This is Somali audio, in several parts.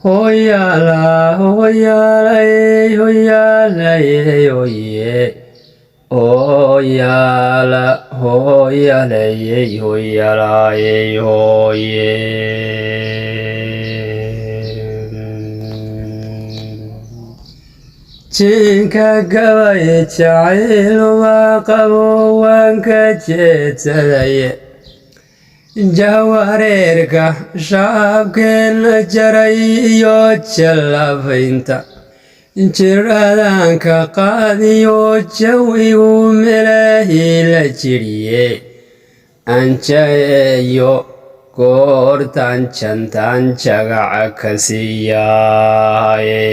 Hoyala, hoyala, hoyala, hoye. Hoyala, hoyala, hoyala, hoye. Jinka gabaye jacayl waa qabo waan ka jeedsadaye jawareerka shacabkeena jaray iyo jallafaynta jiradanka qaadiyo jawigu meelahii la jiriye anjaeeyo goortan jantan jagaca ka siiyaaye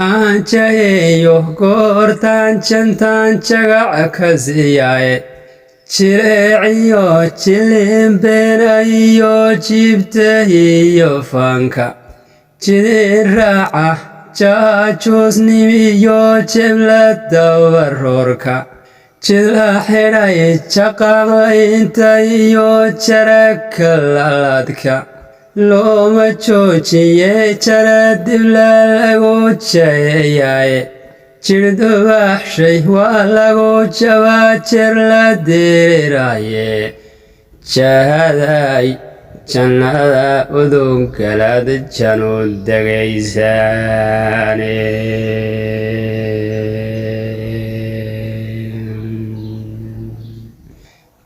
anjaeeyo goortan jantan jagaca ka siiyaaye jileeciyo jilinbeena iyo jibta iyo fanka jidin raaca jaajuusnimiyo jeblada waroorka jidla xidhay jaqabaynta iyo jaraka laladka looma joojiye jara dibla lagu jayayaye jirdubaaxshay waa lagu jabaa jer la diriraaye jahaday jannada udugalaad janu degaysaane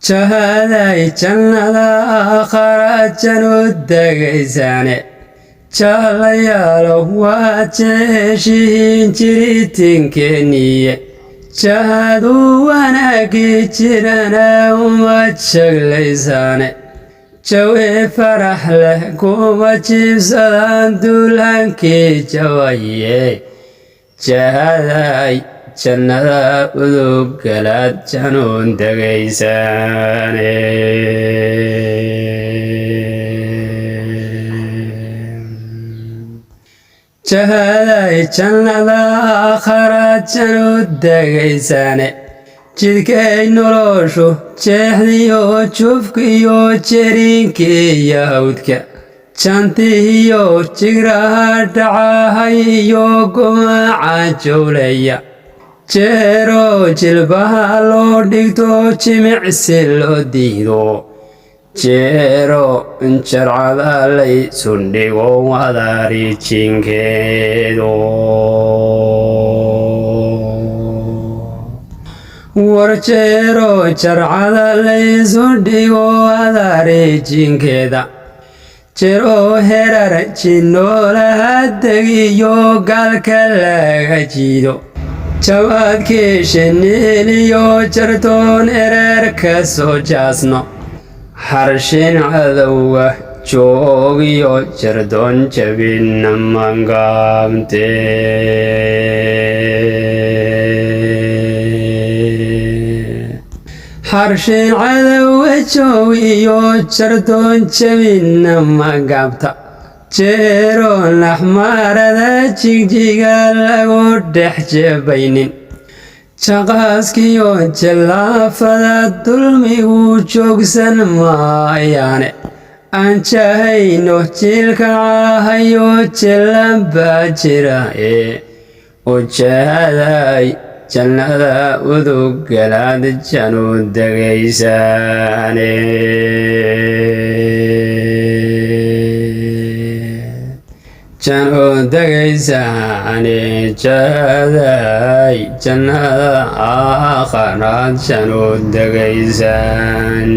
jahaday jannada aakhara janu degaysaane jaalayaalow waa jeeshihiin jiritinkeeniye jahadu wanaagii jirana uma jeglaysaane jawi farax leh kuma jiibsadaan duulaankii jawaye jahaday jannada udugalaad januun degaysaane jahaday jannada aakhara janu degaysaane jidkay noloshu jeexdiyo jufkiyo jeriinkiiyo hawdka jantihiyo jigraha dhacahay iyo gumaca jowlaya jeero jilbaha loo dhigto jimicsi loo diido jeero jarcada laysundhigo wadaari jinkeedo warjeero jarcada laysundhigo wadaari jinkeeda jero herar jinoolaha degiyo galka laga jiido jawaadkii shiniiliyo jartoon ereer ka soo jaasno harshin cadowga joogiyo jardoon jabinna mangaamte harshin cadowga joogiyo jardoon jabinna magaabta jeeroon laxmaarada jigjiga lagu dhex jebaynin jaqaaskiyo jallaafada dulmigu joogsan maayaane aan jahayno jiilka caahayo jellan baa jira u jahaday jannada udugalaad janu degaysaane janu degaysaane jahaday jannada aakhara janu degaysaan